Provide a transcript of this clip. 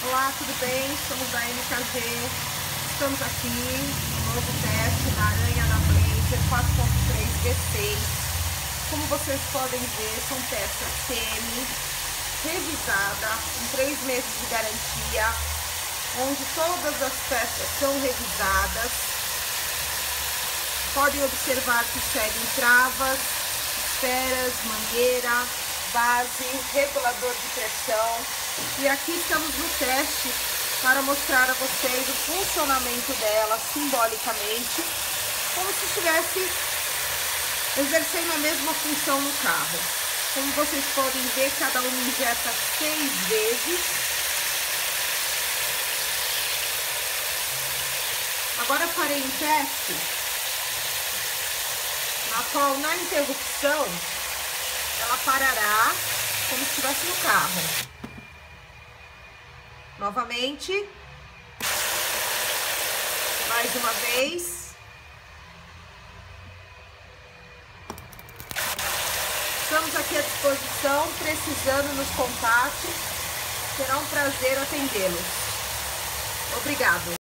Olá, tudo bem? Somos da MKG. Estamos aqui no novo teste da Aranha da Blazer 4.3 V6. Como vocês podem ver, são peças semi, revisada, com 3 meses de garantia, onde todas as peças são revisadas. Podem observar que seguem travas, esferas, mangueira, base, regulador de pressão. E aqui estamos no teste para mostrar a vocês o funcionamento dela simbolicamente, como se estivesse exercendo a mesma função no carro. Como vocês podem ver, cada uma injeta 6 vezes. Agora farei um teste na qual, na interrupção, ela parará como se estivesse no carro. Novamente, mais uma vez. Estamos aqui à disposição, precisando nos contate. Será um prazer atendê-los. Obrigado.